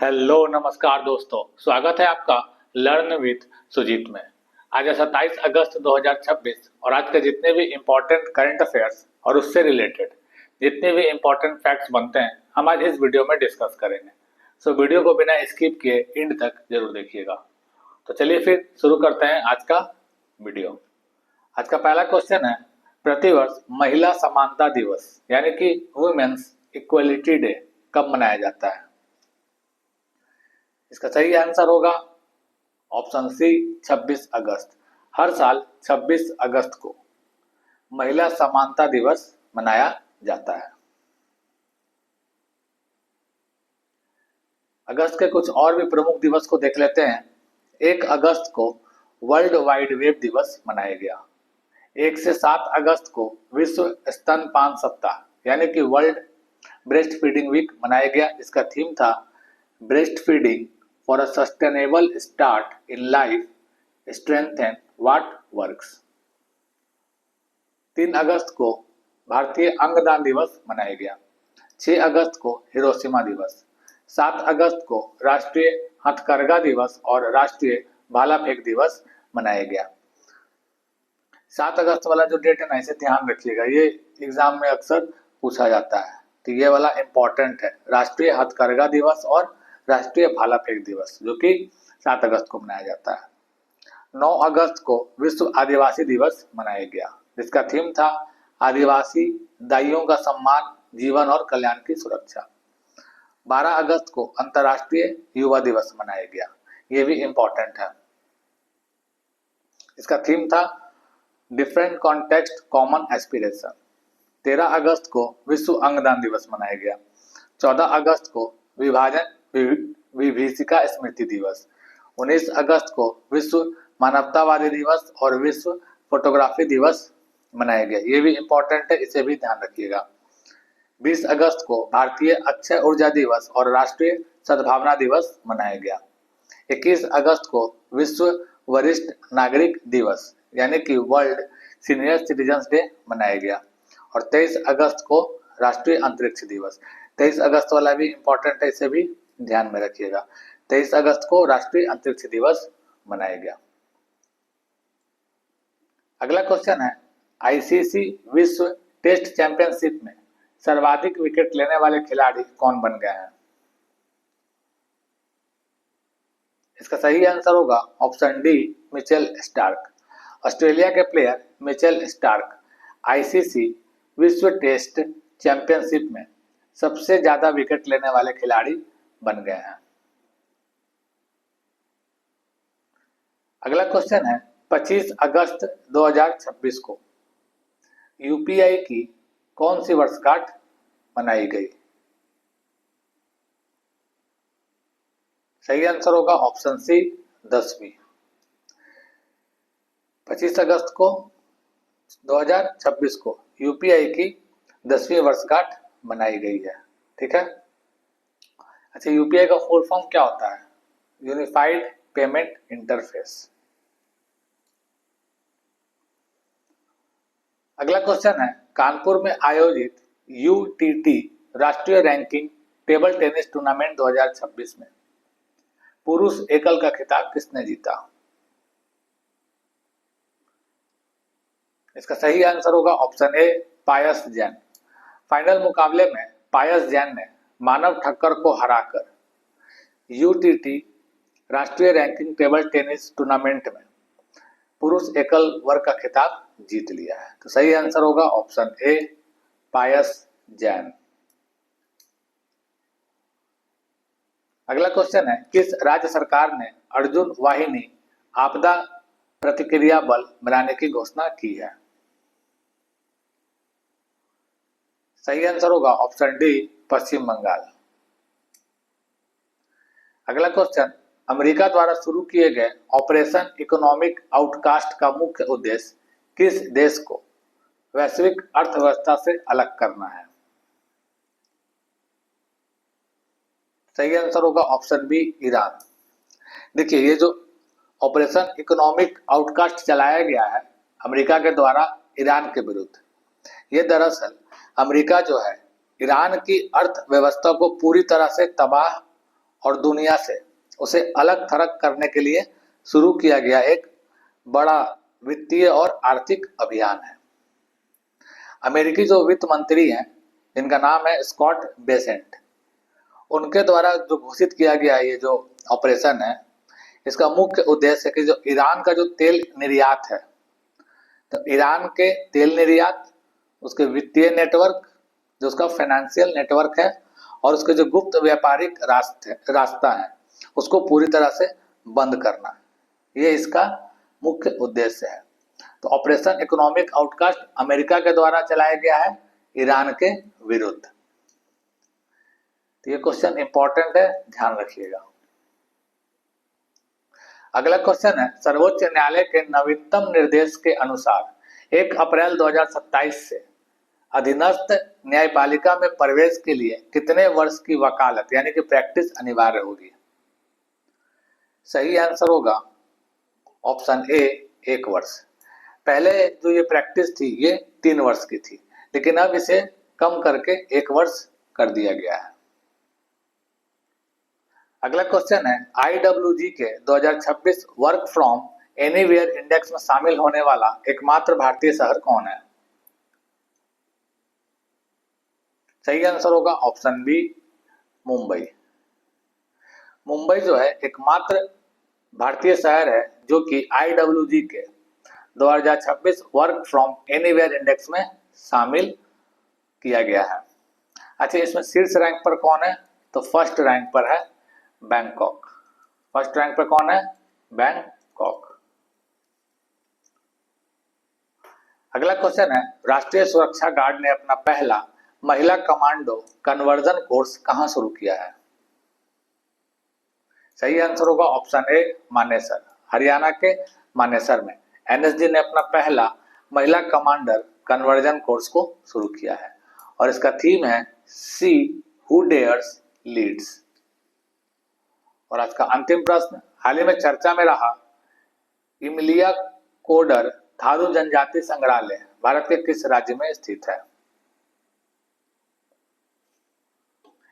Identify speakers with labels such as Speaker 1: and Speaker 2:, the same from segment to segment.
Speaker 1: Hello नमस्कार दोस्तों, स्वागत है आपका लर्न विथ सुजीत में। आज है 27 अगस्त 2026 और आज के जितने भी इम्पोर्टेंट करंट अफेयर्स और उससे रिलेटेड जितने भी इम्पोर्टेंट फैक्ट्स बनते हैं हम आज इस वीडियो में डिस्कस करेंगे। सो वीडियो को बिना स्किप किए एंड तक जरूर देखिएगा। तो चलिए फिर शुरू करते हैं आज का वीडियो। आज का पहला क्वेश्चन है, प्रतिवर्ष महिला समानता दिवस यानी कि वुमेन्स इक्वलिटी डे कब मनाया जाता है? इसका सही आंसर होगा ऑप्शन सी 26 अगस्त। हर साल 26 अगस्त को महिला समानता दिवस मनाया जाता है। अगस्त के कुछ और भी प्रमुख दिवस को देख लेते हैं। 1 अगस्त को वर्ल्ड वाइड वेब दिवस मनाया गया। 1 से 7 अगस्त को विश्व स्तनपान सप्ताह यानी कि वर्ल्ड ब्रेस्ट फीडिंग वीक मनाया गया। इसका थीम था breast feeding for a sustainable start in life, strengthen what works. 3 अगस्त को भारतीय अंगदान दिवस मनाया गया। 6 अगस्त को हिरोशिमा दिवस। 7 अगस्त को राष्ट्रीय हथकरघा दिवस और राष्ट्रीय भाला फेंक दिवस मनाया गया। 7 अगस्त वाला जो डेट है ना, इसे ध्यान रखिएगा, ये एग्जाम में अक्सर पूछा जाता है, तो ये वाला इंपॉर्टेंट है। राष्ट्रीय हथकरघा दिवस और राष्ट्रीय भाला फेंक दिवस जो कि 7 अगस्त को मनाया जाता है। 9 अगस्त को विश्व आदिवासी दिवस मनाया गया जिसका थीम था आदिवासी दाइयों का सम्मान, जीवन और कल्याण की सुरक्षा। 12 अगस्त को अंतर्राष्ट्रीय युवा दिवस मनाया गया, ये भी इंपॉर्टेंट है। इसका थीम था डिफरेंट कॉन्टेक्स्ट कॉमन एस्पिरेशन। 13 अगस्त को विश्व अंगदान दिवस मनाया गया। 14 अगस्त को विभाजन विभीषिका स्मृति दिवस। 19 अगस्त को विश्व मानवतावादी दिवस और विश्व फोटोग्राफी दिवस मनाया गया, ये भी इंपॉर्टेंट है, इसे भी ध्यान रखिएगा। 20 अगस्त को भारतीय अक्षय ऊर्जा दिवस और राष्ट्रीय सद्भावना दिवस मनाया गया। 21 अगस्त को विश्व वरिष्ठ नागरिक दिवस यानी कि वर्ल्ड सीनियर सिटीजन्स डे मनाया गया। और 23 अगस्त को राष्ट्रीय अंतरिक्ष दिवस। 23 अगस्त वाला भी इंपॉर्टेंट है, इसे भी ध्यान में रखिएगा। 23 अगस्त को राष्ट्रीय अंतरिक्ष दिवस मनाया गया। अगला क्वेश्चन है, आईसीसी विश्व टेस्ट चैंपियनशिप में सर्वाधिक विकेट लेने वाले खिलाड़ी कौन बन गए हैं? इसका सही आंसर होगा option D Mitchell Starc. Australia के प्लेयर मिचेल स्टार्क आईसीसी विश्व टेस्ट चैंपियनशिप में सबसे ज्यादा विकेट लेने वाले खिलाड़ी बन गए हैं। अगला क्वेश्चन है, 25 अगस्त 2026 को यूपीआई की कौन सी वर्षगांठ मनाई गई? सही आंसर होगा ऑप्शन सी 10वीं। 25 अगस्त को 2026 को यूपीआई की 10वीं वर्षगांठ मनाई गई है। ठीक है। अच्छा, यूपीआई का फुल फॉर्म क्या होता है? Unified payment interface. अगला क्वेश्चन है, कानपुर में आयोजित यूटीटी राष्ट्रीय रैंकिंग टेबल टेनिस टूर्नामेंट 2026 में पुरुष एकल का खिताब किसने जीता? इसका सही आंसर होगा option A Payas Jain. Final मुकाबले में पायस जैन ने मानव ठक्कर को हराकर यूटीटी राष्ट्रीय रैंकिंग टेबल टेनिस टूर्नामेंट में पुरुष एकल वर्ग का खिताब जीत लिया है। तो सही आंसर होगा ऑप्शन ए पायस जैन। अगला क्वेश्चन है, किस राज्य सरकार ने अर्जुन वाहिनी आपदा प्रतिक्रिया बल बनाने की घोषणा की है? सही आंसर होगा ऑप्शन डी पश्चिम बंगाल। अगला क्वेश्चन, अमेरिका द्वारा शुरू किए गए ऑपरेशन इकोनॉमिक आउटकास्ट का मुख्य उद्देश्य किस देश को वैश्विक अर्थव्यवस्था से अलग करना है? सही आंसर होगा ऑप्शन बी ईरान। देखिए, ये जो ऑपरेशन इकोनॉमिक आउटकास्ट चलाया गया है अमेरिका के द्वारा ईरान के विरुद्ध, ये दरअसल अमेरिका जो है ईरान की अर्थव्यवस्था को पूरी तरह से तबाह और दुनिया से उसे अलग थलग करने के लिए शुरू किया गया एक बड़ा वित्तीय और आर्थिक अभियान है। अमेरिकी जो वित्त मंत्री हैं, जिनका नाम है स्कॉट बेसेंट, उनके द्वारा जो घोषित किया गया ये जो ऑपरेशन है, इसका मुख्य उद्देश्य है कि जो ईरान का जो तेल निर्यात है, तो ईरान के तेल निर्यात, उसके वित्तीय नेटवर्क, जो उसका फाइनेंशियल नेटवर्क है, और उसके जो गुप्त व्यापारिक रास्ता है, उसको पूरी तरह से बंद करना, ये इसका मुख्य उद्देश्य है। तो ऑपरेशन इकोनॉमिक आउटकास्ट अमेरिका के द्वारा चलाया गया है ईरान के विरुद्ध। तो ये क्वेश्चन इंपॉर्टेंट है, ध्यान रखिएगा। अगला क्वेश्चन है, सर्वोच्च न्यायालय के नवीनतम निर्देश के अनुसार 1 अप्रैल 2027 से अधीनस्थ न्यायपालिका में प्रवेश के लिए कितने वर्ष की वकालत यानी कि प्रैक्टिस अनिवार्य होगी? सही आंसर होगा ऑप्शन ए 1 वर्ष। पहले जो ये प्रैक्टिस थी ये 3 वर्ष की थी, लेकिन अब इसे कम करके 1 वर्ष कर दिया गया है। अगला क्वेश्चन है, IWG के 2026 वर्क फ्रॉम एनीवेयर इंडेक्स में शामिल होने वाला एकमात्र भारतीय शहर कौन है? सही आंसर होगा ऑप्शन बी मुंबई। मुंबई जो है एकमात्र भारतीय शहर है जो कि IWG के 2026 वर्क फ्रॉम एनीवेयर इंडेक्स में शामिल किया गया है। अच्छा, इसमें शीर्ष रैंक पर कौन है? तो फर्स्ट रैंक पर है बैंकॉक। फर्स्ट रैंक पर कौन है? बैंकॉक। अगला क्वेश्चन है, राष्ट्रीय सुरक्षा गार्ड ने अपना पहला महिला कमांडो कन्वर्जन कोर्स कहां शुरू किया है? सही आंसर होगा ऑप्शन ए मानेसर। हरियाणा के मानेसर में NSG ने अपना पहला महिला कमांडर कन्वर्जन कोर्स को शुरू किया है, और इसका थीम है सी हु डेयर्स लीड्स। और आज का अंतिम प्रश्न, हाल ही में चर्चा में रहा इमिलिया कोडर थारू जनजाति संग्रहालय भारत के किस राज्य में स्थित है?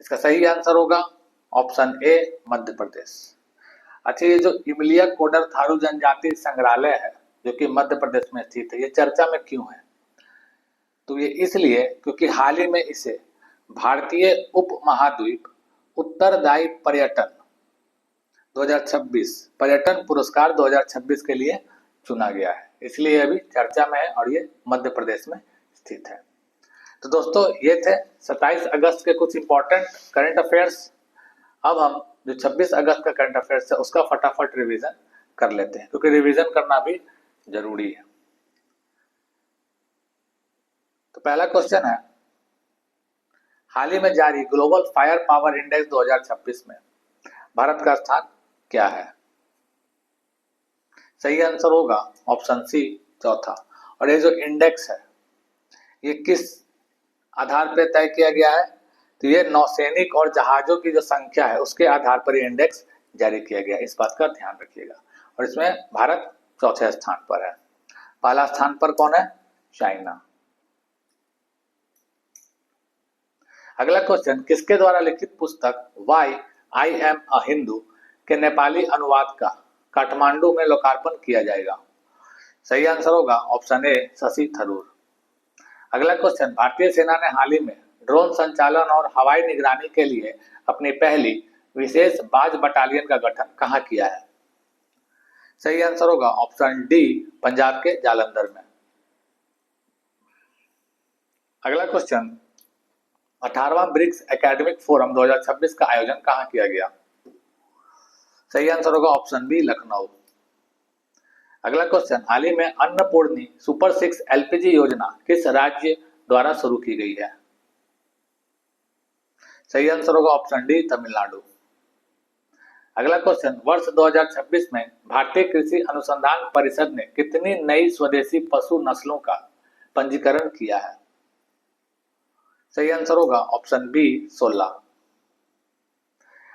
Speaker 1: इसका सही आंसर होगा ऑप्शन ए मध्य प्रदेश। अच्छा, ये जो इमिलिया कोडर थारू जनजाति संग्रहालय है जो कि मध्य प्रदेश में स्थित है, ये चर्चा में क्यों है? तो ये इसलिए क्योंकि हाल ही में इसे भारतीय उप महाद्वीप उत्तरदायी पर्यटन 2026 पर्यटन पुरस्कार 2026 के लिए चुना गया है, इसलिए अभी चर्चा में है और ये मध्य प्रदेश में स्थित है। तो दोस्तों, ये थे 27 अगस्त के कुछ इंपॉर्टेंट करंट अफेयर्स। अब हम जो 26 अगस्त का करंट अफेयर्स है उसका फटाफट रिवीजन कर लेते हैं, क्योंकि रिवीजन करना भी जरूरी है। तो पहला क्वेश्चन है, हाल ही में जारी ग्लोबल फायर पावर इंडेक्स 2026 में भारत का स्थान क्या है? सही आंसर होगा ऑप्शन सी चौथा। और ये जो इंडेक्स है ये किस आधार पर तय किया गया है? तो ये नौसैनिक और जहाजों की जो संख्या है उसके आधार पर ये इंडेक्स जारी किया गया, इस बात का ध्यान रखिएगा। और इसमें भारत चौथे स्थान पर है। पहला स्थान पर कौन है? चाइना। अगला क्वेश्चन, किसके द्वारा लिखित पुस्तक why I am a Hindu के नेपाली अनुवाद का काठमांडू में लोकार्पण किया जाएगा? सही आंसर होगा ऑप्शन ए शशि थरूर। अगला क्वेश्चन, भारतीय सेना ने हाल ही में ड्रोन संचालन और हवाई निगरानी के लिए अपनी पहली विशेष बाज बटालियन का गठन कहां किया है? सही आंसर होगा ऑप्शन डी पंजाब के जालंधर में। अगला क्वेश्चन, 18वां ब्रिक्स एकेडमिक फोरम 2026 का आयोजन कहां किया गया? सही आंसर होगा ऑप्शन बी लखनऊ। अगला क्वेश्चन, हाल ही में अन्नपूर्णी सुपर 6 LPG योजना किस राज्य द्वारा शुरू की गई है? सही आंसर होगा ऑप्शन डी तमिलनाडु। अगला क्वेश्चन, वर्ष 2026 में भारतीय कृषि अनुसंधान परिषद ने कितनी नई स्वदेशी पशु नस्लों का पंजीकरण किया है? सही आंसर होगा ऑप्शन बी 16।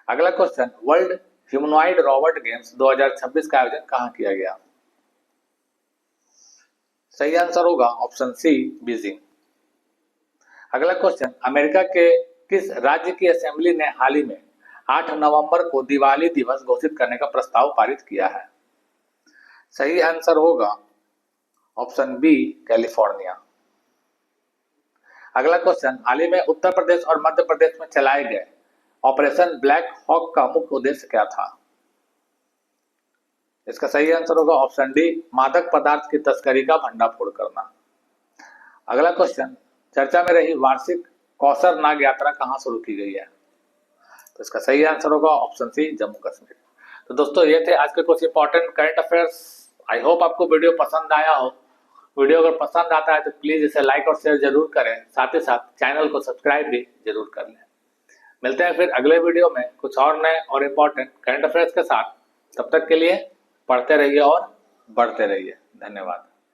Speaker 1: अगला question, world humanoid robot games 2026 का आयोजन कहां किया गया? सही आंसर होगा ऑप्शन सी बीजिंग। अगला क्वेश्चन, अमेरिका के किस राज्य की असेंबली ने हाल ही में 8 नवंबर को दिवाली दिवस घोषित करने का प्रस्ताव पारित किया है? सही आंसर होगा ऑप्शन बी, कैलिफोर्निया। अगला क्वेश्चन, हाल ही में उत्तर प्रदेश और मध्य प्रदेश में चलाए गए ऑपरेशन ब्लैक हॉक का मुख्य उद्देश्य क्या था? इसका सही आंसर होगा ऑप्शन डी, मादक पदार्थ की तस्करी का भंडाफोड़ करना। अगला क्वेश्चन, चर्चा में रही वार्षिक कौसर नाग यात्रा कहाँ शुरू की गई है? तो इसका सही आंसर होगा ऑप्शन सी, जम्मू कश्मीर। तो दोस्तों ये थे आज के कुछ important current affairs. I hope आपको वीडियो पसंद आया हो। वीडियो अगर पसंद आता है तो प्लीज इसे लाइक और शेयर जरूर करें, साथ ही साथ चैनल को सब्सक्राइब भी जरूर कर लें। मिलते हैं फिर अगले वीडियो में कुछ और नए और इम्पोर्टेंट करंट अफेयर्स के साथ। तब तक के लिए पढ़ते रहिए और बढ़ते रहिए। धन्यवाद।